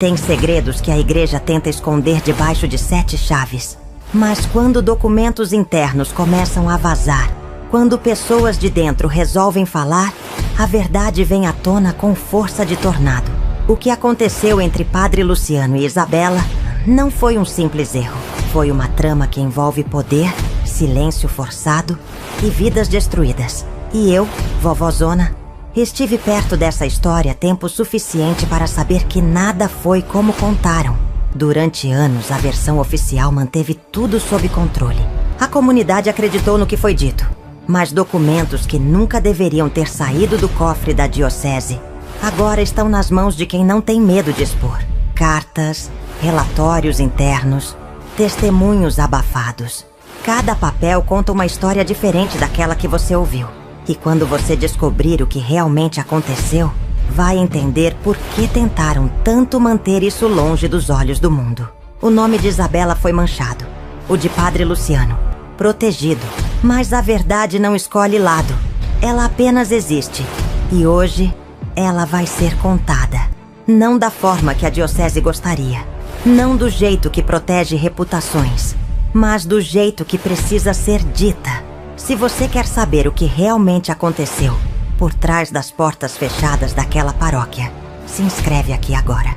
Tem segredos que a igreja tenta esconder debaixo de 7 chaves. Mas quando documentos internos começam a vazar, quando pessoas de dentro resolvem falar, a verdade vem à tona com força de tornado. O que aconteceu entre Padre Luciano e Isabela não foi um simples erro. Foi uma trama que envolve poder, silêncio forçado e vidas destruídas. E eu, vovózona, estive perto dessa história tempo suficiente para saber que nada foi como contaram. Durante anos, a versão oficial manteve tudo sob controle. A comunidade acreditou no que foi dito. Mas documentos que nunca deveriam ter saído do cofre da diocese agora estão nas mãos de quem não tem medo de expor. Cartas, relatórios internos, testemunhos abafados. Cada papel conta uma história diferente daquela que você ouviu. E quando você descobrir o que realmente aconteceu, vai entender por que tentaram tanto manter isso longe dos olhos do mundo. O nome de Isabela foi manchado. O de Padre Luciano, protegido. Mas a verdade não escolhe lado. Ela apenas existe. E hoje, ela vai ser contada. Não da forma que a diocese gostaria. Não do jeito que protege reputações. Mas do jeito que precisa ser dita. Se você quer saber o que realmente aconteceu por trás das portas fechadas daquela paróquia, se inscreve aqui agora.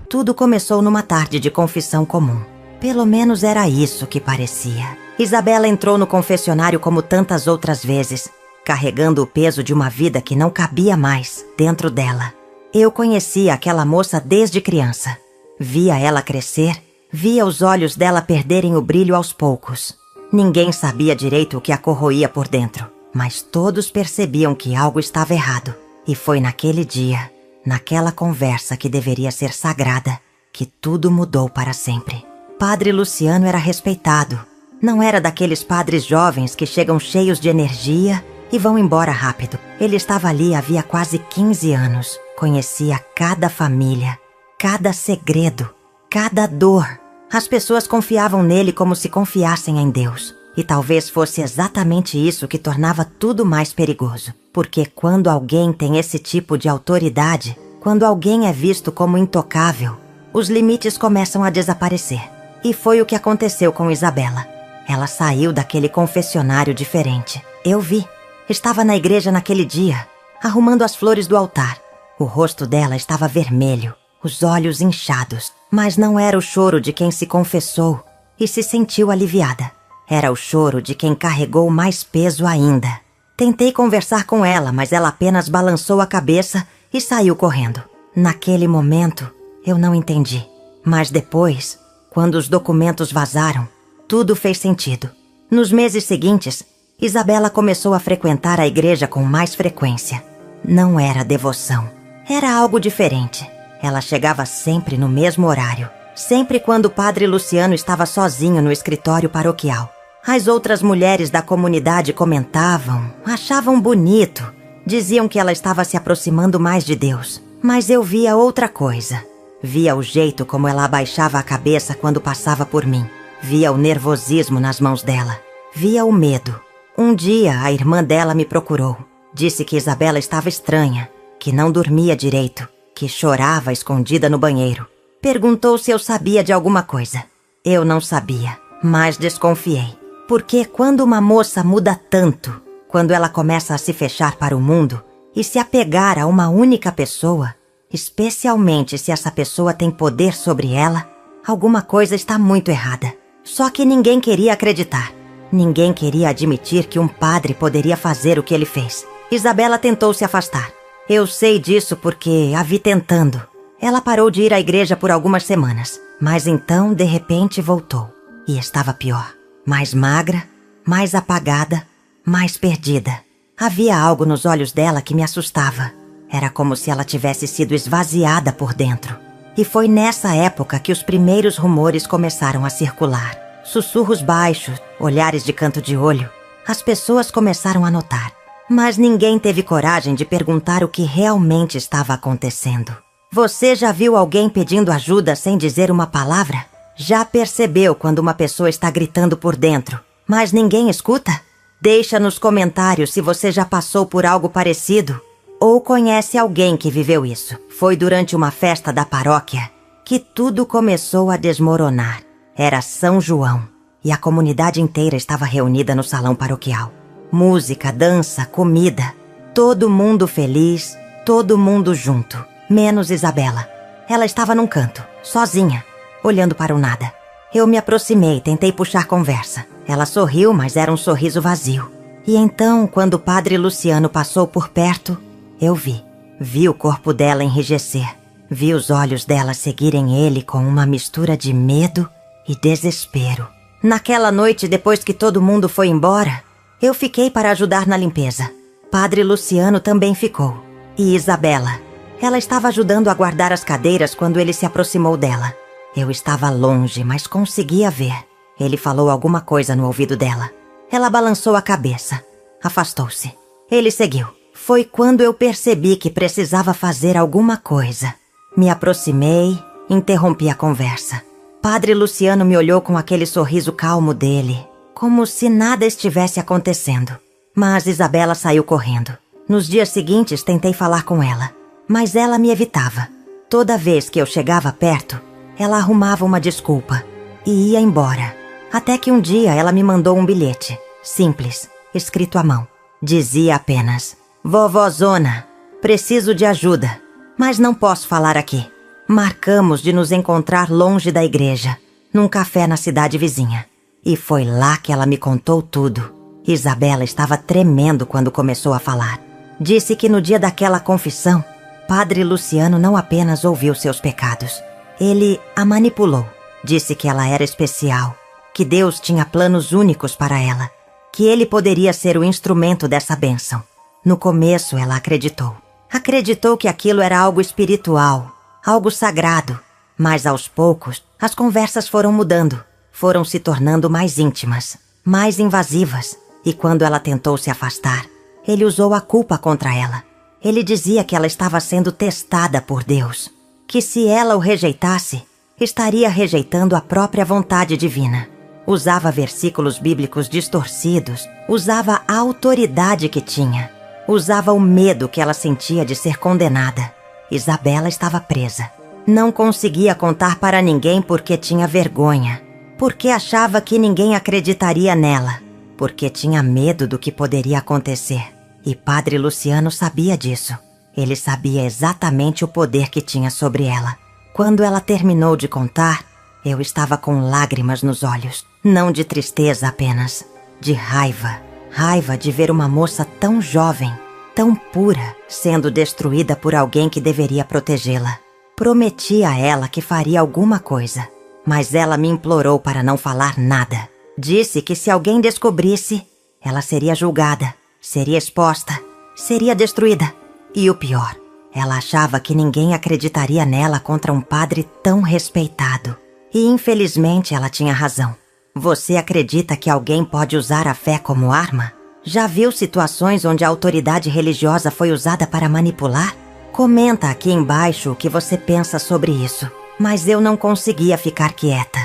Tudo começou numa tarde de confissão comum. Pelo menos era isso que parecia. Isabela entrou no confessionário como tantas outras vezes, carregando o peso de uma vida que não cabia mais dentro dela. Eu conhecia aquela moça desde criança. Via ela crescer, via os olhos dela perderem o brilho aos poucos. Ninguém sabia direito o que a corroía por dentro, mas todos percebiam que algo estava errado. E foi naquele dia, naquela conversa que deveria ser sagrada, que tudo mudou para sempre. Padre Luciano era respeitado. Não era daqueles padres jovens que chegam cheios de energia e vão embora rápido. Ele estava ali havia quase 15 anos. Conhecia cada família, cada segredo, cada dor. As pessoas confiavam nele como se confiassem em Deus. E talvez fosse exatamente isso que tornava tudo mais perigoso. Porque quando alguém tem esse tipo de autoridade, quando alguém é visto como intocável, os limites começam a desaparecer. E foi o que aconteceu com Isabela. Ela saiu daquele confessionário diferente. Eu vi. Estava na igreja naquele dia, arrumando as flores do altar. O rosto dela estava vermelho, os olhos inchados. Mas não era o choro de quem se confessou e se sentiu aliviada. Era o choro de quem carregou mais peso ainda. Tentei conversar com ela, mas ela apenas balançou a cabeça e saiu correndo. Naquele momento, eu não entendi. Mas depois, quando os documentos vazaram, tudo fez sentido. Nos meses seguintes, Isabela começou a frequentar a igreja com mais frequência. Não era devoção. Era algo diferente. Ela chegava sempre no mesmo horário. Sempre quando o Padre Luciano estava sozinho no escritório paroquial. As outras mulheres da comunidade comentavam, achavam bonito. Diziam que ela estava se aproximando mais de Deus. Mas eu via outra coisa. Via o jeito como ela abaixava a cabeça quando passava por mim. Via o nervosismo nas mãos dela. Via o medo. Um dia, a irmã dela me procurou. Disse que Isabela estava estranha, que não dormia direito, que chorava escondida no banheiro. Perguntou se eu sabia de alguma coisa. Eu não sabia, mas desconfiei. Porque quando uma moça muda tanto, quando ela começa a se fechar para o mundo e se apegar a uma única pessoa, especialmente se essa pessoa tem poder sobre ela, alguma coisa está muito errada. Só que ninguém queria acreditar. Ninguém queria admitir que um padre poderia fazer o que ele fez. Isabela tentou se afastar. Eu sei disso porque a vi tentando. Ela parou de ir à igreja por algumas semanas. Mas então, de repente, voltou. E estava pior. Mais magra, mais apagada, mais perdida. Havia algo nos olhos dela que me assustava. Era como se ela tivesse sido esvaziada por dentro. E foi nessa época que os primeiros rumores começaram a circular. Sussurros baixos, olhares de canto de olho. As pessoas começaram a notar. Mas ninguém teve coragem de perguntar o que realmente estava acontecendo. Você já viu alguém pedindo ajuda sem dizer uma palavra? Já percebeu quando uma pessoa está gritando por dentro, mas ninguém escuta? Deixa nos comentários se você já passou por algo parecido. ou conhece alguém que viveu isso. Foi durante uma festa da paróquia que tudo começou a desmoronar. Era São João e a comunidade inteira estava reunida no salão paroquial. Música, dança, comida. Todo mundo feliz, todo mundo junto. Menos Isabela. Ela estava num canto, sozinha, olhando para o nada. Eu me aproximei, tentei puxar conversa. Ela sorriu, mas era um sorriso vazio. E então, quando o padre Luciano passou por perto, eu vi o corpo dela enrijecer. Vi os olhos dela seguirem ele com uma mistura de medo e desespero. Naquela noite, depois que todo mundo foi embora, eu fiquei para ajudar na limpeza. Padre Luciano também ficou. E Isabela. Ela estava ajudando a guardar as cadeiras quando ele se aproximou dela. Eu estava longe, mas conseguia ver. Ele falou alguma coisa no ouvido dela. Ela balançou a cabeça. Afastou-se. Ele seguiu. Foi quando eu percebi que precisava fazer alguma coisa. Me aproximei, interrompi a conversa. Padre Luciano me olhou com aquele sorriso calmo dele, como se nada estivesse acontecendo. Mas Isabela saiu correndo. Nos dias seguintes tentei falar com ela, mas ela me evitava. Toda vez que eu chegava perto, ela arrumava uma desculpa e ia embora. Até que um dia ela me mandou um bilhete, simples, escrito à mão. Dizia apenas: "Vovózona, preciso de ajuda, mas não posso falar aqui. Marcamos de nos encontrar longe da igreja, num café na cidade vizinha." E foi lá que ela me contou tudo. Isabela estava tremendo quando começou a falar. Disse que no dia daquela confissão, Padre Luciano não apenas ouviu seus pecados, ele a manipulou. Disse que ela era especial, que Deus tinha planos únicos para ela, que ele poderia ser o instrumento dessa bênção. No começo, ela acreditou. Acreditou que aquilo era algo espiritual, algo sagrado. Mas aos poucos, as conversas foram mudando, foram se tornando mais íntimas, mais invasivas. E quando ela tentou se afastar, ele usou a culpa contra ela. Ele dizia que ela estava sendo testada por Deus, que se ela o rejeitasse, estaria rejeitando a própria vontade divina. Usava versículos bíblicos distorcidos, usava a autoridade que tinha, usava o medo que ela sentia de ser condenada. Isabela estava presa. Não conseguia contar para ninguém porque tinha vergonha, porque achava que ninguém acreditaria nela, porque tinha medo do que poderia acontecer. E Padre Luciano sabia disso. Ele sabia exatamente o poder que tinha sobre ela. Quando ela terminou de contar, eu estava com lágrimas nos olhos. Não de tristeza apenas, de raiva. Raiva de ver uma moça tão jovem, tão pura, sendo destruída por alguém que deveria protegê-la. Prometi a ela que faria alguma coisa, mas ela me implorou para não falar nada. Disse que se alguém descobrisse, ela seria julgada, seria exposta, seria destruída. E o pior, ela achava que ninguém acreditaria nela contra um padre tão respeitado. E infelizmente ela tinha razão. Você acredita que alguém pode usar a fé como arma? Já viu situações onde a autoridade religiosa foi usada para manipular? Comenta aqui embaixo o que você pensa sobre isso. Mas eu não conseguia ficar quieta.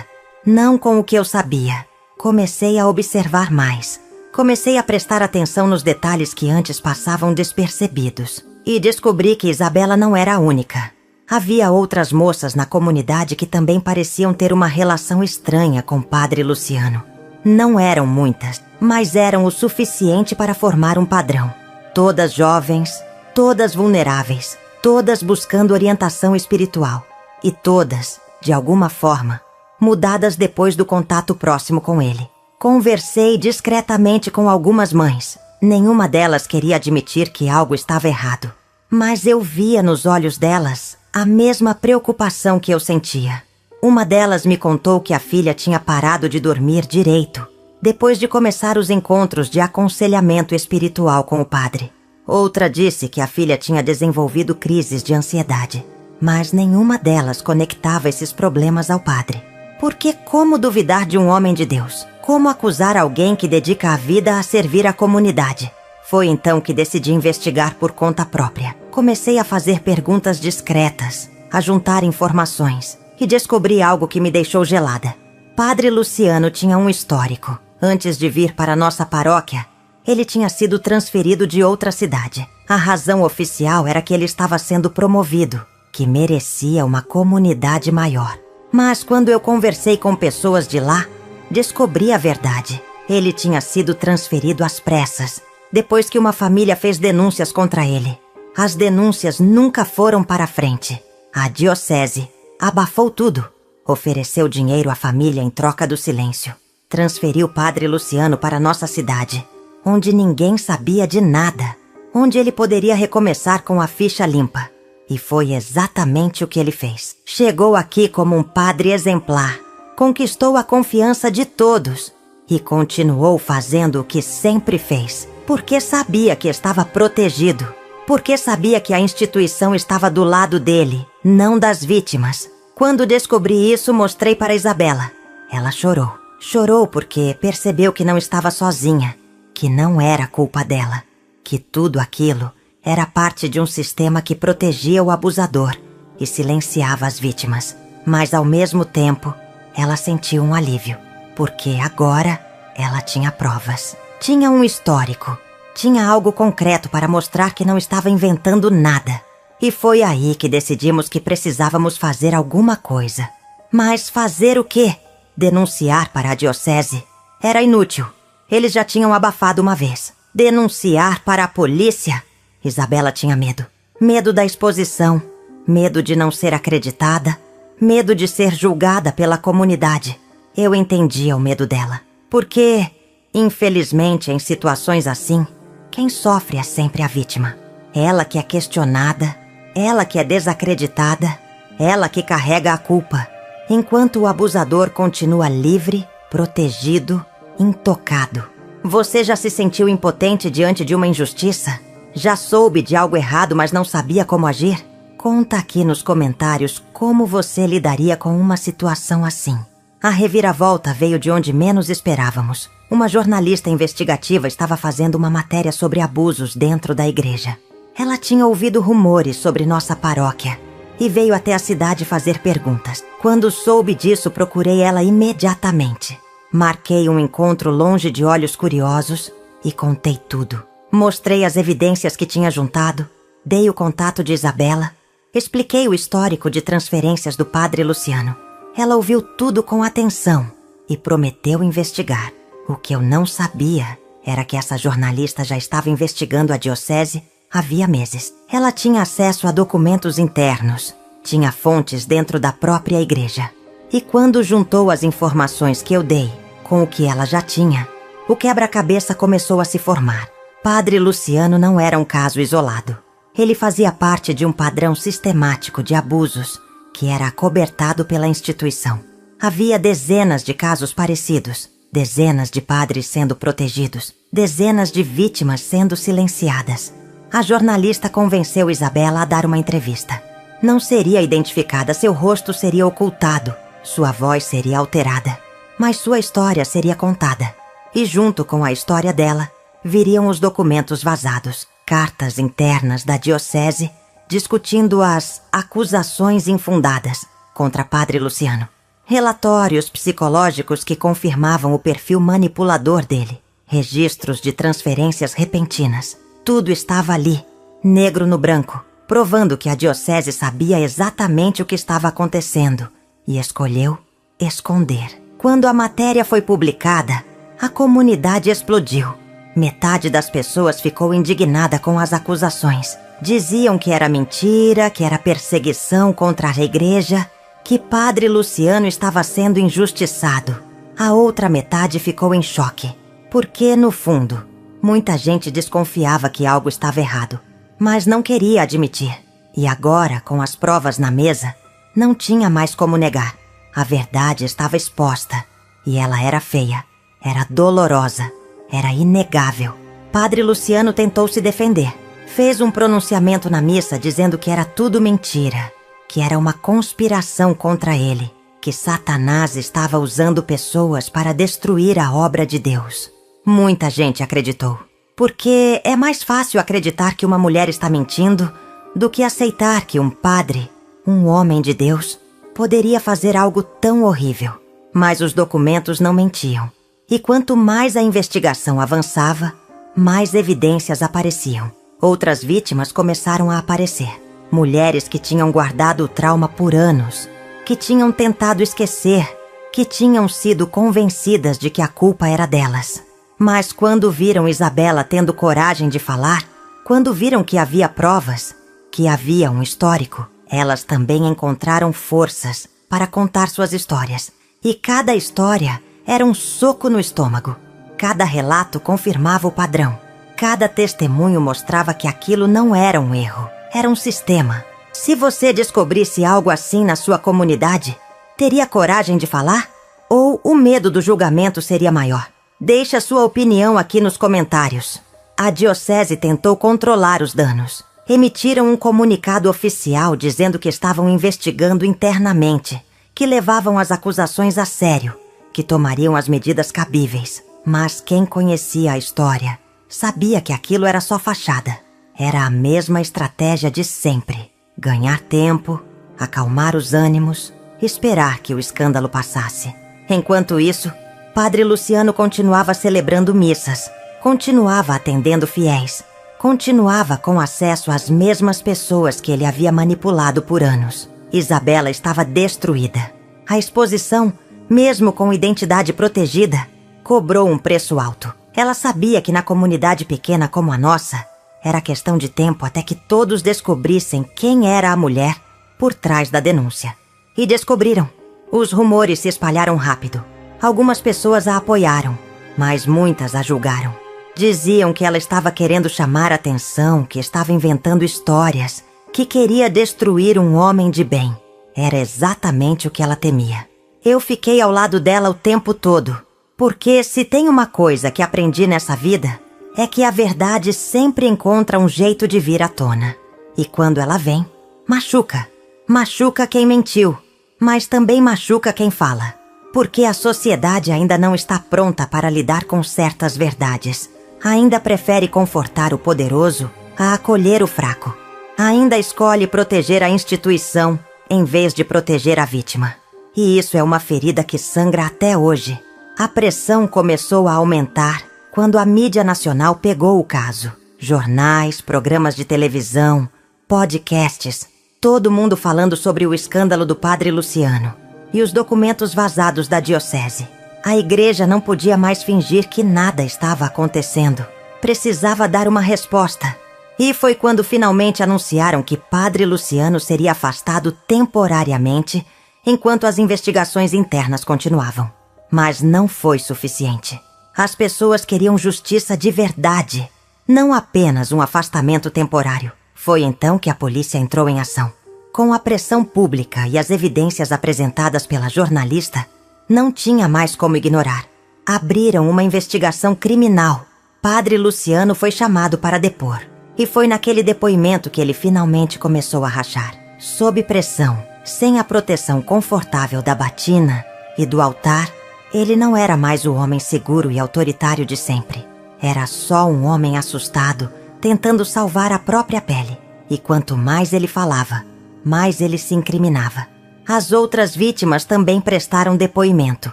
Não com o que eu sabia. Comecei a observar mais. Comecei a prestar atenção nos detalhes que antes passavam despercebidos. E descobri que Isabela não era a única. Havia outras moças na comunidade que também pareciam ter uma relação estranha com Padre Luciano. Não eram muitas, mas eram o suficiente para formar um padrão. Todas jovens, todas vulneráveis, todas buscando orientação espiritual. E todas, de alguma forma, mudadas depois do contato próximo com ele. Conversei discretamente com algumas mães. Nenhuma delas queria admitir que algo estava errado. Mas eu via nos olhos delas a mesma preocupação que eu sentia. Uma delas me contou que a filha tinha parado de dormir direito, depois de começar os encontros de aconselhamento espiritual com o padre. Outra disse que a filha tinha desenvolvido crises de ansiedade. Mas nenhuma delas conectava esses problemas ao padre. Porque como duvidar de um homem de Deus? Como acusar alguém que dedica a vida a servir a comunidade? Foi então que decidi investigar por conta própria. Comecei a fazer perguntas discretas, a juntar informações, e descobri algo que me deixou gelada. Padre Luciano tinha um histórico. Antes de vir para nossa paróquia, Ele tinha sido transferido de outra cidade. A razão oficial era que ele estava sendo promovido, que merecia uma comunidade maior. Mas quando eu conversei com pessoas de lá, descobri a verdade. Ele tinha sido transferido às pressas, depois que uma família fez denúncias contra ele. As denúncias nunca foram para frente. A diocese abafou tudo. Ofereceu dinheiro à família em troca do silêncio. Transferiu o padre Luciano para nossa cidade, onde ninguém sabia de nada, onde ele poderia recomeçar com a ficha limpa. E foi exatamente o que ele fez. Chegou aqui como um padre exemplar, conquistou a confiança de todos e continuou fazendo o que sempre fez, porque sabia que estava protegido, porque sabia que a instituição estava do lado dele, não das vítimas. Quando descobri isso, mostrei para Isabela. Ela chorou. Chorou porque percebeu que não estava sozinha, que não era culpa dela, que tudo aquilo era parte de um sistema que protegia o abusador e silenciava as vítimas. Mas, ao mesmo tempo, ela sentiu um alívio, porque agora ela tinha provas. Tinha um histórico, tinha algo concreto para mostrar que não estava inventando nada. E foi aí que decidimos que precisávamos fazer alguma coisa. Mas fazer o quê? Denunciar para a diocese era inútil. Eles já tinham abafado uma vez. Denunciar para a polícia? Isabela tinha medo. Medo da exposição, medo de não ser acreditada, medo de ser julgada pela comunidade. Eu entendia o medo dela, porque, infelizmente, em situações assim, quem sofre é sempre a vítima. Ela que é questionada, ela que é desacreditada, ela que carrega a culpa, enquanto o abusador continua livre, protegido, intocado. Você já se sentiu impotente diante de uma injustiça? Já soube de algo errado, mas não sabia como agir? Conta aqui nos comentários como você lidaria com uma situação assim. A reviravolta veio de onde menos esperávamos. Uma jornalista investigativa estava fazendo uma matéria sobre abusos dentro da igreja. Ela tinha ouvido rumores sobre nossa paróquia e veio até a cidade fazer perguntas. Quando soube disso, procurei ela imediatamente. Marquei um encontro longe de olhos curiosos e contei tudo. Mostrei as evidências que tinha juntado, dei o contato de Isabela, expliquei o histórico de transferências do padre Luciano. Ela ouviu tudo com atenção e prometeu investigar. O que eu não sabia era que essa jornalista já estava investigando a diocese havia meses. Ela tinha acesso a documentos internos, tinha fontes dentro da própria igreja. E quando juntou as informações que eu dei com o que ela já tinha, o quebra-cabeça começou a se formar. Padre Luciano não era um caso isolado. Ele fazia parte de um padrão sistemático de abusos que era acobertado pela instituição. Havia dezenas de casos parecidos, dezenas de padres sendo protegidos, dezenas de vítimas sendo silenciadas. A jornalista convenceu Isabela a dar uma entrevista. Não seria identificada, seu rosto seria ocultado, sua voz seria alterada, mas sua história seria contada. E junto com a história dela, viriam os documentos vazados, cartas internas da diocese, discutindo as acusações infundadas contra Padre Luciano. Relatórios psicológicos que confirmavam o perfil manipulador dele. Registros de transferências repentinas. Tudo estava ali, negro no branco, provando que a diocese sabia exatamente o que estava acontecendo e escolheu esconder. Quando a matéria foi publicada, a comunidade explodiu. Metade das pessoas ficou indignada com as acusações. Diziam que era mentira, que era perseguição contra a igreja, que Padre Luciano estava sendo injustiçado. A outra metade ficou em choque, porque, no fundo, muita gente desconfiava que algo estava errado, mas não queria admitir. E agora, com as provas na mesa, não tinha mais como negar. A verdade estava exposta, e ela era feia, era dolorosa, era inegável. Padre Luciano tentou se defender. Fez um pronunciamento na missa dizendo que era tudo mentira, que era uma conspiração contra ele, que Satanás estava usando pessoas para destruir a obra de Deus. Muita gente acreditou, porque é mais fácil acreditar que uma mulher está mentindo do que aceitar que um padre, um homem de Deus, poderia fazer algo tão horrível. Mas os documentos não mentiam. E quanto mais a investigação avançava, mais evidências apareciam. Outras vítimas começaram a aparecer. Mulheres que tinham guardado o trauma por anos, que tinham tentado esquecer, que tinham sido convencidas de que a culpa era delas. Mas quando viram Isabela tendo coragem de falar, quando viram que havia provas, que havia um histórico, elas também encontraram forças para contar suas histórias. E cada história era um soco no estômago. Cada relato confirmava o padrão. Cada testemunho mostrava que aquilo não era um erro, era um sistema. Se você descobrisse algo assim na sua comunidade, teria coragem de falar? Ou o medo do julgamento seria maior? Deixe a sua opinião aqui nos comentários. A diocese tentou controlar os danos. Emitiram um comunicado oficial dizendo que estavam investigando internamente, que levavam as acusações a sério, que tomariam as medidas cabíveis. Mas quem conhecia a história sabia que aquilo era só fachada. Era a mesma estratégia de sempre. Ganhar tempo, acalmar os ânimos, esperar que o escândalo passasse. Enquanto isso, Padre Luciano continuava celebrando missas, continuava atendendo fiéis, continuava com acesso às mesmas pessoas que ele havia manipulado por anos. Isabela estava destruída. A exposição, mesmo com identidade protegida, cobrou um preço alto. Ela sabia que na comunidade pequena como a nossa, era questão de tempo até que todos descobrissem quem era a mulher por trás da denúncia. E descobriram. Os rumores se espalharam rápido. Algumas pessoas a apoiaram, mas muitas a julgaram. Diziam que ela estava querendo chamar atenção, que estava inventando histórias, que queria destruir um homem de bem. Era exatamente o que ela temia. Eu fiquei ao lado dela o tempo todo, porque se tem uma coisa que aprendi nessa vida, é que a verdade sempre encontra um jeito de vir à tona. E quando ela vem, machuca. Machuca quem mentiu, mas também machuca quem fala. Porque a sociedade ainda não está pronta para lidar com certas verdades. Ainda prefere confortar o poderoso a acolher o fraco. Ainda escolhe proteger a instituição em vez de proteger a vítima. E isso é uma ferida que sangra até hoje. A pressão começou a aumentar quando a mídia nacional pegou o caso. Jornais, programas de televisão, podcasts, todo mundo falando sobre o escândalo do Padre Luciano e os documentos vazados da diocese. A igreja não podia mais fingir que nada estava acontecendo. Precisava dar uma resposta. E foi quando finalmente anunciaram que Padre Luciano seria afastado temporariamente enquanto as investigações internas continuavam. Mas não foi suficiente. As pessoas queriam justiça de verdade, não apenas um afastamento temporário. Foi então que a polícia entrou em ação. Com a pressão pública e as evidências apresentadas pela jornalista, não tinha mais como ignorar. Abriram uma investigação criminal. Padre Luciano foi chamado para depor. E foi naquele depoimento que ele finalmente começou a rachar. Sob pressão, sem a proteção confortável da batina e do altar, ele não era mais o homem seguro e autoritário de sempre. Era só um homem assustado, tentando salvar a própria pele. E quanto mais ele falava, mais ele se incriminava. As outras vítimas também prestaram depoimento,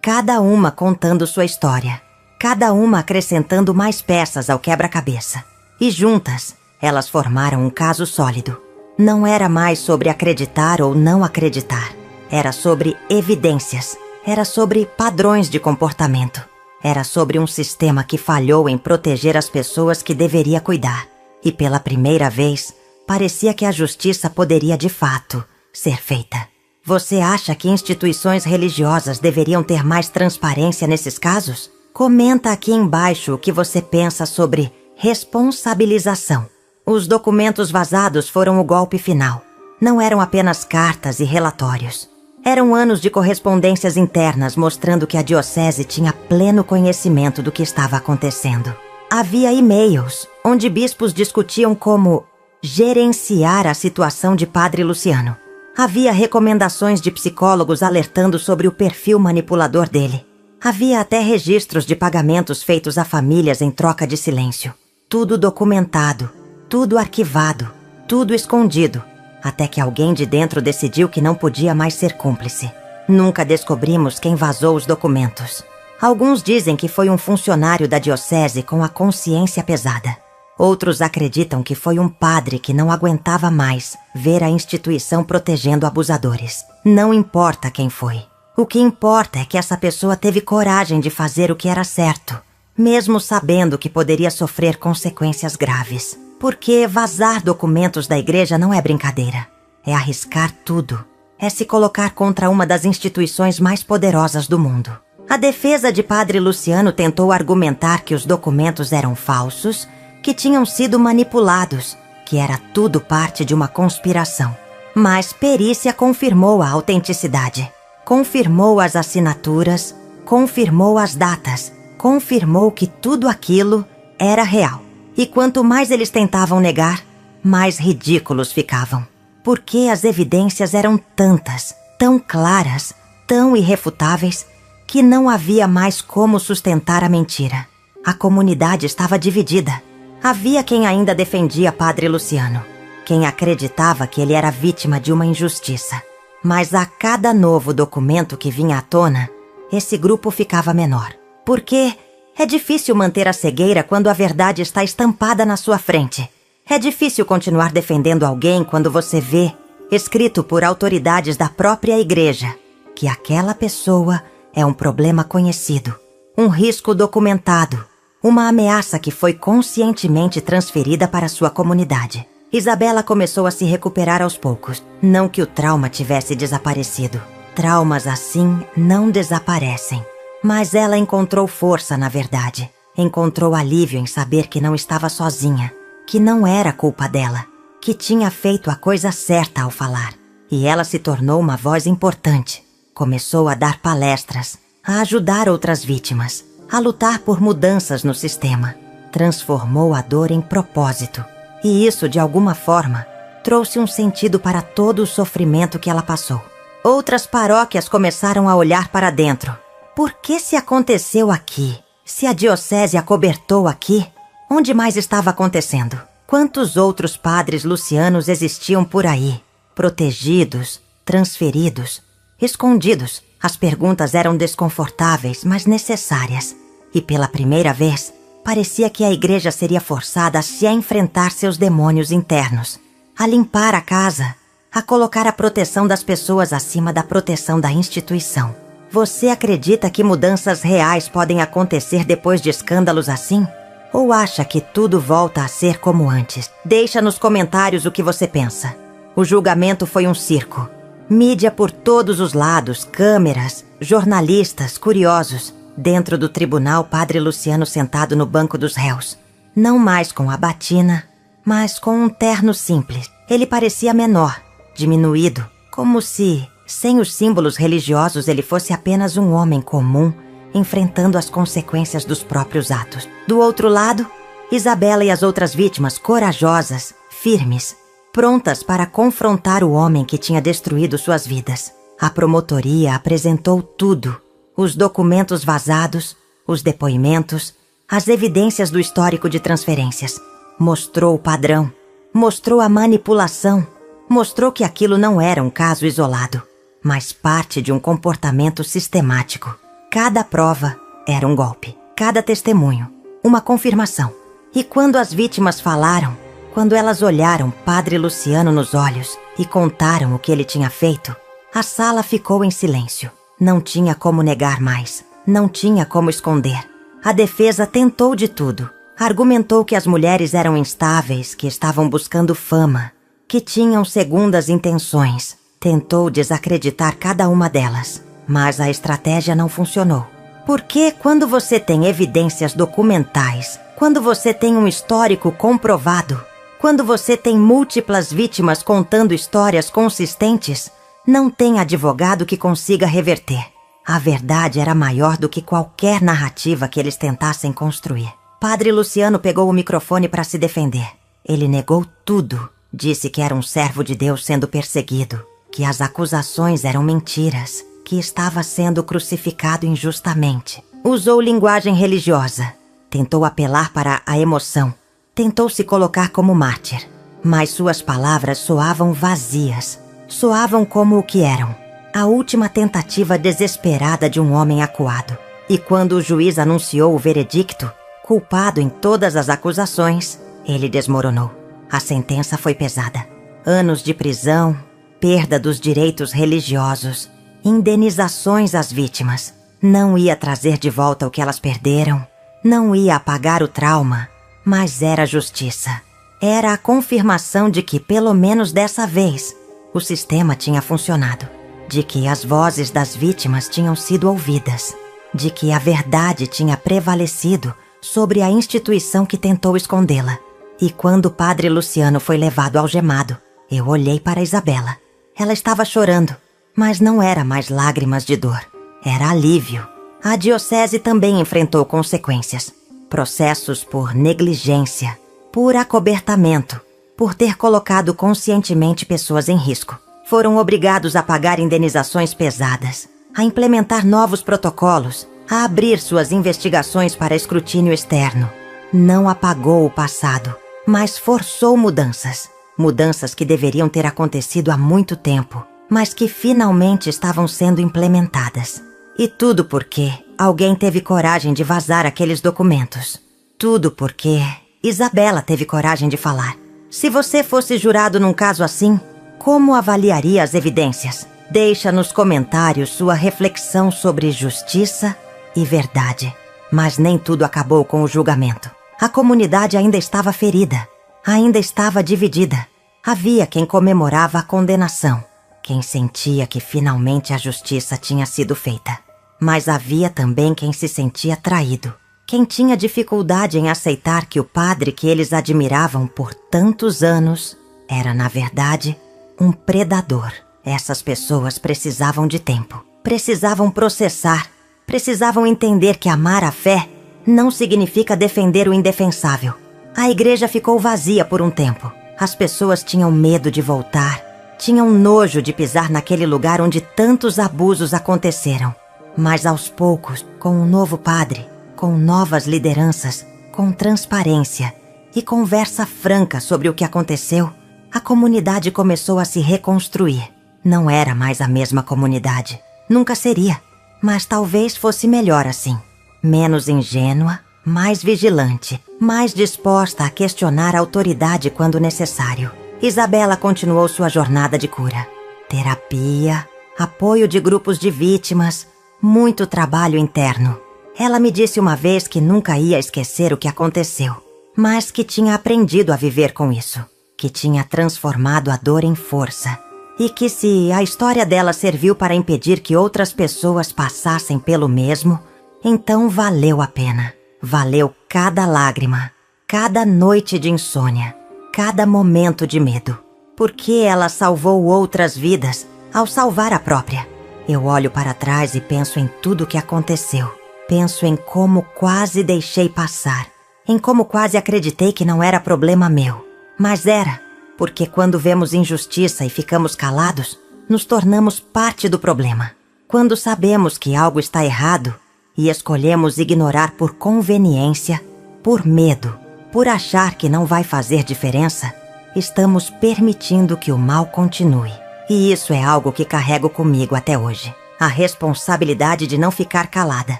cada uma contando sua história, cada uma acrescentando mais peças ao quebra-cabeça. E juntas, elas formaram um caso sólido. Não era mais sobre acreditar ou não acreditar. Era sobre evidências. Era sobre padrões de comportamento. Era sobre um sistema que falhou em proteger as pessoas que deveria cuidar. E pela primeira vez, parecia que a justiça poderia de fato ser feita. Você acha que instituições religiosas deveriam ter mais transparência nesses casos? Comenta aqui embaixo o que você pensa sobre responsabilização. Os documentos vazados foram o golpe final. Não eram apenas cartas e relatórios. Eram anos de correspondências internas mostrando que a diocese tinha pleno conhecimento do que estava acontecendo. Havia e-mails onde bispos discutiam como gerenciar a situação de Padre Luciano. Havia recomendações de psicólogos alertando sobre o perfil manipulador dele. Havia até registros de pagamentos feitos a famílias em troca de silêncio. Tudo documentado, tudo arquivado, tudo escondido, até que alguém de dentro decidiu que não podia mais ser cúmplice. Nunca descobrimos quem vazou os documentos. Alguns dizem que foi um funcionário da diocese com a consciência pesada. Outros acreditam que foi um padre que não aguentava mais ver a instituição protegendo abusadores. Não importa quem foi. O que importa é que essa pessoa teve coragem de fazer o que era certo, mesmo sabendo que poderia sofrer consequências graves. Porque vazar documentos da igreja não é brincadeira. É arriscar tudo. É se colocar contra uma das instituições mais poderosas do mundo. A defesa de Padre Luciano tentou argumentar que os documentos eram falsos, que tinham sido manipulados, que era tudo parte de uma conspiração. Mas perícia confirmou a autenticidade. Confirmou as assinaturas, confirmou as datas, confirmou que tudo aquilo era real. E quanto mais eles tentavam negar, mais ridículos ficavam. Porque as evidências eram tantas, tão claras, tão irrefutáveis, que não havia mais como sustentar a mentira. A comunidade estava dividida. Havia quem ainda defendia Padre Luciano, quem acreditava que ele era vítima de uma injustiça. Mas a cada novo documento que vinha à tona, esse grupo ficava menor. Porque é difícil manter a cegueira quando a verdade está estampada na sua frente. É difícil continuar defendendo alguém quando você vê, escrito por autoridades da própria igreja, que aquela pessoa é um problema conhecido, um risco documentado, uma ameaça que foi conscientemente transferida para sua comunidade. Isabela começou a se recuperar aos poucos. Não que o trauma tivesse desaparecido. Traumas assim não desaparecem. Mas ela encontrou força, na verdade. Encontrou alívio em saber que não estava sozinha, que não era culpa dela, que tinha feito a coisa certa ao falar. E ela se tornou uma voz importante. Começou a dar palestras, a ajudar outras vítimas, a lutar por mudanças no sistema. Transformou a dor em propósito. E isso, de alguma forma, trouxe um sentido para todo o sofrimento que ela passou. Outras paróquias começaram a olhar para dentro. Por que se aconteceu aqui? Se a diocese acobertou aqui, onde mais estava acontecendo? Quantos outros padres lucianos existiam por aí? Protegidos, transferidos, escondidos. As perguntas eram desconfortáveis, mas necessárias. E pela primeira vez, parecia que a igreja seria forçada a se enfrentar seus demônios internos, a limpar a casa, a colocar a proteção das pessoas acima da proteção da instituição. Você acredita que mudanças reais podem acontecer depois de escândalos assim? Ou acha que tudo volta a ser como antes? Deixa nos comentários o que você pensa. O julgamento foi um circo. Mídia por todos os lados, câmeras, jornalistas, curiosos. Dentro do tribunal, Padre Luciano sentado no banco dos réus. Não mais com a batina, mas com um terno simples. Ele parecia menor, diminuído, como se, sem os símbolos religiosos, ele fosse apenas um homem comum, enfrentando as consequências dos próprios atos. Do outro lado, Isabela e as outras vítimas corajosas, firmes, prontas para confrontar o homem que tinha destruído suas vidas. A promotoria apresentou tudo. Os documentos vazados, os depoimentos, as evidências do histórico de transferências. Mostrou o padrão, mostrou a manipulação, mostrou que aquilo não era um caso isolado, mas parte de um comportamento sistemático. Cada prova era um golpe, cada testemunho, uma confirmação. E quando as vítimas falaram, quando elas olharam Padre Luciano nos olhos e contaram o que ele tinha feito, a sala ficou em silêncio. Não tinha como negar mais, não tinha como esconder. A defesa tentou de tudo. Argumentou que as mulheres eram instáveis, que estavam buscando fama, que tinham segundas intenções. Tentou desacreditar cada uma delas, mas a estratégia não funcionou. Porque quando você tem evidências documentais, quando você tem um histórico comprovado, quando você tem múltiplas vítimas contando histórias consistentes, não tem advogado que consiga reverter. A verdade era maior do que qualquer narrativa que eles tentassem construir. Padre Luciano pegou o microfone para se defender. Ele negou tudo. Disse que era um servo de Deus sendo perseguido, que as acusações eram mentiras, que estava sendo crucificado injustamente. Usou linguagem religiosa. Tentou apelar para a emoção. Tentou se colocar como mártir. Mas suas palavras soavam vazias. Soavam como o que eram. A última tentativa desesperada de um homem acuado. E quando o juiz anunciou o veredicto, culpado em todas as acusações, ele desmoronou. A sentença foi pesada. Anos de prisão, perda dos direitos religiosos, indenizações às vítimas. Não ia trazer de volta o que elas perderam, não ia apagar o trauma, mas era justiça. Era a confirmação de que, pelo menos dessa vez, o sistema tinha funcionado, de que as vozes das vítimas tinham sido ouvidas, de que a verdade tinha prevalecido sobre a instituição que tentou escondê-la. E quando o padre Luciano foi levado algemado, eu olhei para Isabela. Ela estava chorando, mas não era mais lágrimas de dor. Era alívio. A diocese também enfrentou consequências. Processos por negligência, por acobertamento, por ter colocado conscientemente pessoas em risco. Foram obrigados a pagar indenizações pesadas, a implementar novos protocolos, a abrir suas investigações para escrutínio externo. Não apagou o passado, mas forçou mudanças. Mudanças que deveriam ter acontecido há muito tempo, mas que finalmente estavam sendo implementadas. E tudo porque alguém teve coragem de vazar aqueles documentos. Tudo porque Isabela teve coragem de falar. Se você fosse jurado num caso assim, como avaliaria as evidências? Deixa nos comentários sua reflexão sobre justiça e verdade. Mas nem tudo acabou com o julgamento. A comunidade ainda estava ferida, ainda estava dividida. Havia quem comemorava a condenação, quem sentia que finalmente a justiça tinha sido feita. Mas havia também quem se sentia traído, quem tinha dificuldade em aceitar que o padre que eles admiravam por tantos anos era, na verdade, um predador. Essas pessoas precisavam de tempo, precisavam processar, precisavam entender que amar a fé não significa defender o indefensável. A igreja ficou vazia por um tempo. As pessoas tinham medo de voltar, tinham nojo de pisar naquele lugar onde tantos abusos aconteceram. Mas aos poucos, com um novo padre, com novas lideranças, com transparência e conversa franca sobre o que aconteceu, a comunidade começou a se reconstruir. Não era mais a mesma comunidade. Nunca seria. Mas talvez fosse melhor assim. Menos ingênua, mais vigilante, mais disposta a questionar a autoridade quando necessário. Isabela continuou sua jornada de cura. Terapia, apoio de grupos de vítimas, muito trabalho interno. Ela me disse uma vez que nunca ia esquecer o que aconteceu, mas que tinha aprendido a viver com isso, que tinha transformado a dor em força, e que se a história dela serviu para impedir que outras pessoas passassem pelo mesmo, então valeu a pena. Valeu cada lágrima, cada noite de insônia, cada momento de medo, porque ela salvou outras vidas ao salvar a própria. Eu olho para trás e penso em tudo o que aconteceu. Penso em como quase deixei passar, em como quase acreditei que não era problema meu. Mas era, porque quando vemos injustiça e ficamos calados, nos tornamos parte do problema. Quando sabemos que algo está errado e escolhemos ignorar por conveniência, por medo, por achar que não vai fazer diferença, estamos permitindo que o mal continue. E isso é algo que carrego comigo até hoje. A responsabilidade de não ficar calada.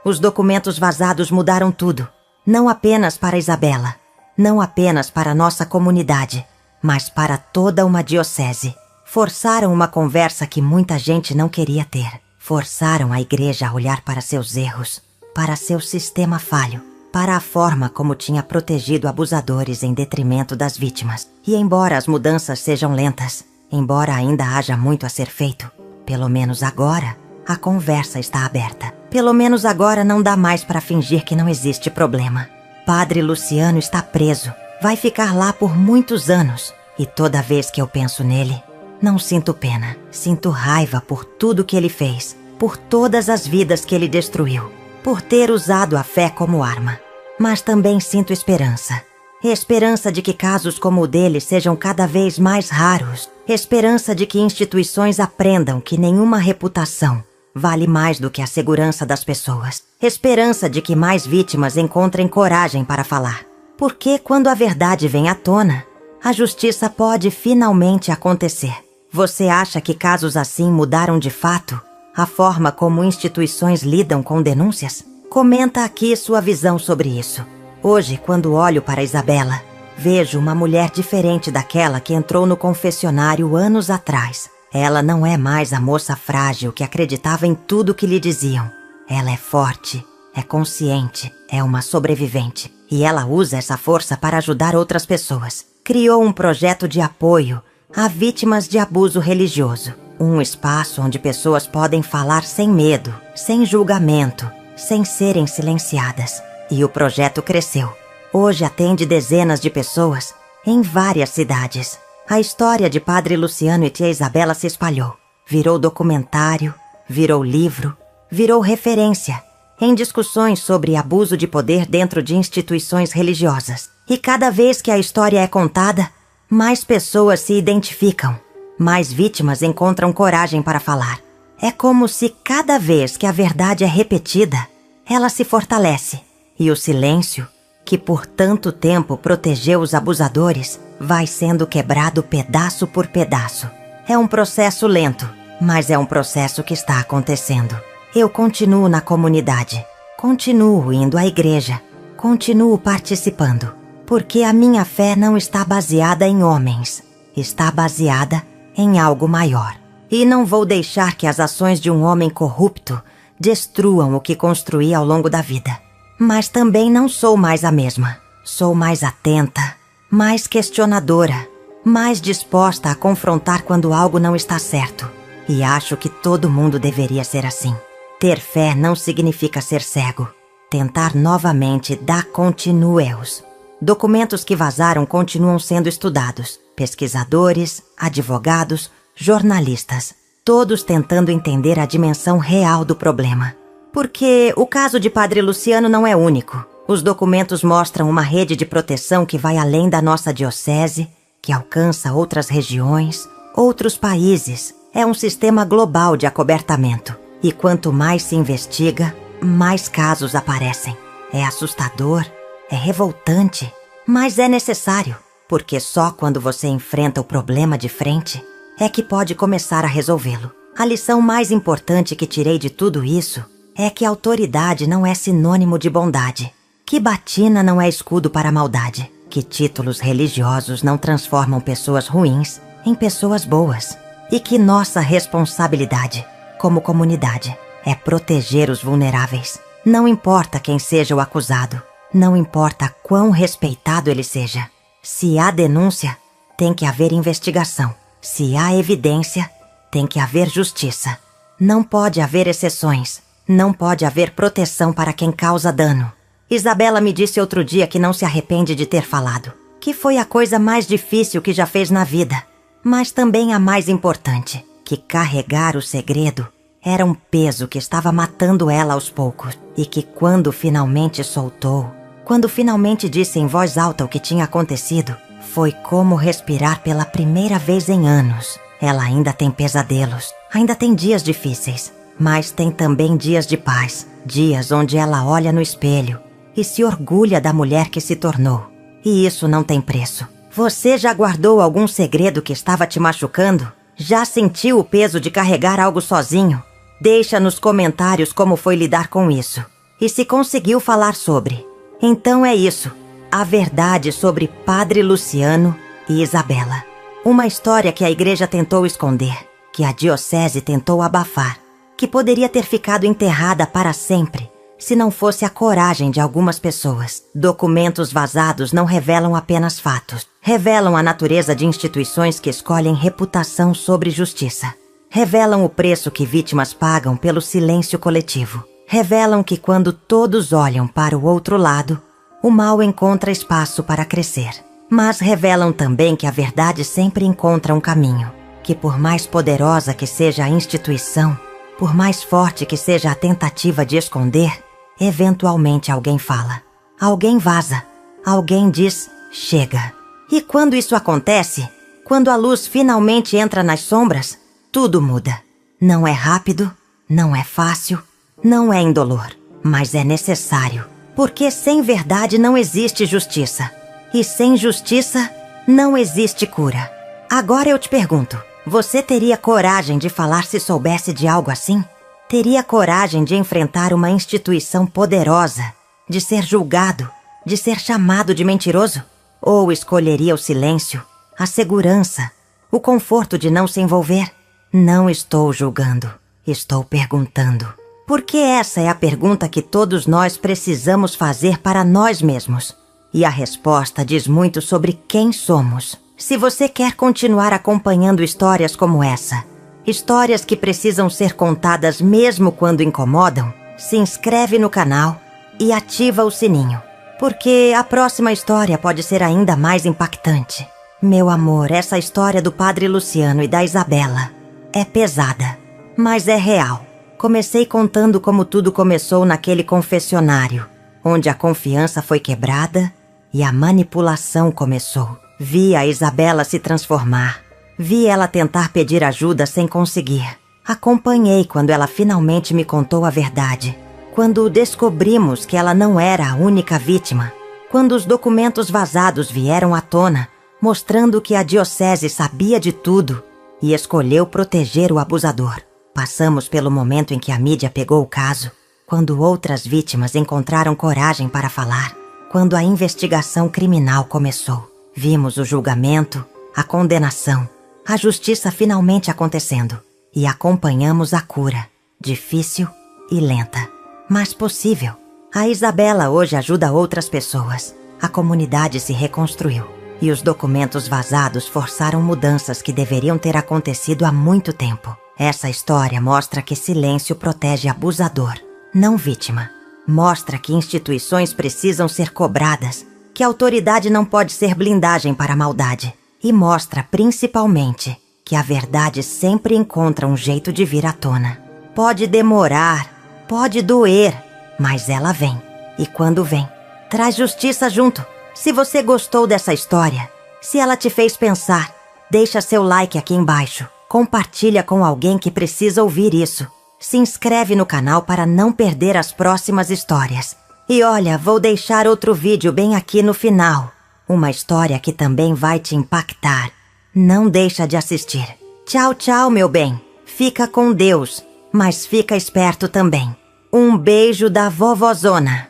Os documentos vazados mudaram tudo. Não apenas para Isabela. Não apenas para nossa comunidade. Mas para toda uma diocese. Forçaram uma conversa que muita gente não queria ter. Forçaram a igreja a olhar para seus erros. Para seu sistema falho. Para a forma como tinha protegido abusadores em detrimento das vítimas. E embora as mudanças sejam lentas, embora ainda haja muito a ser feito, pelo menos agora, a conversa está aberta. Pelo menos agora não dá mais para fingir que não existe problema. Padre Luciano está preso. Vai ficar lá por muitos anos. E toda vez que eu penso nele, não sinto pena. Sinto raiva por tudo que ele fez. Por todas as vidas que ele destruiu. Por ter usado a fé como arma. Mas também sinto esperança. Esperança de que casos como o dele sejam cada vez mais raros. Esperança de que instituições aprendam que nenhuma reputação vale mais do que a segurança das pessoas. Esperança de que mais vítimas encontrem coragem para falar. Porque quando a verdade vem à tona, a justiça pode finalmente acontecer. Você acha que casos assim mudaram de fato? A forma como instituições lidam com denúncias? Comenta aqui sua visão sobre isso. Hoje, quando olho para Isabela, vejo uma mulher diferente daquela que entrou no confessionário anos atrás. Ela não é mais a moça frágil que acreditava em tudo que lhe diziam. Ela é forte, é consciente, é uma sobrevivente. E ela usa essa força para ajudar outras pessoas. Criou um projeto de apoio a vítimas de abuso religioso. Um espaço onde pessoas podem falar sem medo, sem julgamento, sem serem silenciadas. E o projeto cresceu. Hoje atende dezenas de pessoas em várias cidades. A história de Padre Luciano e tia Isabela se espalhou. Virou documentário, virou livro, virou referência em discussões sobre abuso de poder dentro de instituições religiosas. E cada vez que a história é contada, mais pessoas se identificam. Mais vítimas encontram coragem para falar. É como se cada vez que a verdade é repetida, ela se fortalece. E o silêncio, que por tanto tempo protegeu os abusadores, vai sendo quebrado pedaço por pedaço. É um processo lento, mas é um processo que está acontecendo. Eu continuo na comunidade, continuo indo à igreja, continuo participando, porque a minha fé não está baseada em homens, está baseada em algo maior. E não vou deixar que as ações de um homem corrupto destruam o que construí ao longo da vida. Mas também não sou mais a mesma. Sou mais atenta, mais questionadora, mais disposta a confrontar quando algo não está certo. E acho que todo mundo deveria ser assim. Ter fé não significa ser cego. Tentar novamente dá continueus. Documentos que vazaram continuam sendo estudados. Pesquisadores, advogados, jornalistas, todos tentando entender a dimensão real do problema. Porque o caso de Padre Luciano não é único. Os documentos mostram uma rede de proteção que vai além da nossa diocese, que alcança outras regiões, outros países. É um sistema global de acobertamento. E quanto mais se investiga, mais casos aparecem. É assustador, é revoltante, mas é necessário. Porque só quando você enfrenta o problema de frente é que pode começar a resolvê-lo. A lição mais importante que tirei de tudo isso é que autoridade não é sinônimo de bondade, que batina não é escudo para a maldade, que títulos religiosos não transformam pessoas ruins em pessoas boas e que nossa responsabilidade, como comunidade, é proteger os vulneráveis. Não importa quem seja o acusado, não importa quão respeitado ele seja. Se há denúncia, tem que haver investigação. Se há evidência, tem que haver justiça. Não pode haver exceções. Não pode haver proteção para quem causa dano. Isabela me disse outro dia que não se arrepende de ter falado, que foi a coisa mais difícil que já fez na vida, mas também a mais importante, que carregar o segredo era um peso que estava matando ela aos poucos e que quando finalmente soltou, quando finalmente disse em voz alta o que tinha acontecido, foi como respirar pela primeira vez em anos. Ela ainda tem pesadelos, ainda tem dias difíceis, mas tem também dias de paz, dias onde ela olha no espelho e se orgulha da mulher que se tornou. E isso não tem preço. Você já guardou algum segredo que estava te machucando? Já sentiu o peso de carregar algo sozinho? Deixa nos comentários como foi lidar com isso e se conseguiu falar sobre. Então é isso, a verdade sobre Padre Luciano e Isabela. Uma história que a igreja tentou esconder, que a diocese tentou abafar, que poderia ter ficado enterrada para sempre se não fosse a coragem de algumas pessoas. Documentos vazados não revelam apenas fatos, revelam a natureza de instituições que escolhem reputação sobre justiça. Revelam o preço que vítimas pagam pelo silêncio coletivo. Revelam que quando todos olham para o outro lado, o mal encontra espaço para crescer. Mas revelam também que a verdade sempre encontra um caminho, que por mais poderosa que seja a instituição, por mais forte que seja a tentativa de esconder, eventualmente alguém fala, alguém vaza, alguém diz chega. E quando isso acontece, quando a luz finalmente entra nas sombras, tudo muda. Não é rápido, não é fácil, não é indolor, mas é necessário, porque sem verdade não existe justiça, e sem justiça não existe cura. Agora eu te pergunto, você teria coragem de falar se soubesse de algo assim? Teria coragem de enfrentar uma instituição poderosa, de ser julgado, de ser chamado de mentiroso? Ou escolheria o silêncio, a segurança, o conforto de não se envolver? Não estou julgando, estou perguntando. Porque essa é a pergunta que todos nós precisamos fazer para nós mesmos. E a resposta diz muito sobre quem somos. Se você quer continuar acompanhando histórias como essa, histórias que precisam ser contadas mesmo quando incomodam, se inscreve no canal e ativa o sininho, porque a próxima história pode ser ainda mais impactante. Meu amor, essa história do Padre Luciano e da Isabela é pesada, mas é real. Comecei contando como tudo começou naquele confessionário, onde a confiança foi quebrada e a manipulação começou. Vi a Isabela se transformar. Vi ela tentar pedir ajuda sem conseguir. Acompanhei quando ela finalmente me contou a verdade. Quando descobrimos que ela não era a única vítima. Quando os documentos vazados vieram à tona, mostrando que a diocese sabia de tudo e escolheu proteger o abusador. Passamos pelo momento em que a mídia pegou o caso, quando outras vítimas encontraram coragem para falar, quando a investigação criminal começou. Vimos o julgamento, a condenação, a justiça finalmente acontecendo e acompanhamos a cura, difícil e lenta, mas possível. A Isabela hoje ajuda outras pessoas, a comunidade se reconstruiu e os documentos vazados forçaram mudanças que deveriam ter acontecido há muito tempo. Essa história mostra que silêncio protege abusador, não vítima. Mostra que instituições precisam ser cobradas, que a autoridade não pode ser blindagem para a maldade. E mostra, principalmente, que a verdade sempre encontra um jeito de vir à tona. Pode demorar, pode doer, mas ela vem. E quando vem, traz justiça junto. Se você gostou dessa história, se ela te fez pensar, deixa seu like aqui embaixo. Compartilha com alguém que precisa ouvir isso. Se inscreve no canal para não perder as próximas histórias. E olha, vou deixar outro vídeo bem aqui no final. Uma história que também vai te impactar. Não deixa de assistir. Tchau, tchau, meu bem. Fica com Deus, mas fica esperto também. Um beijo da vovózona.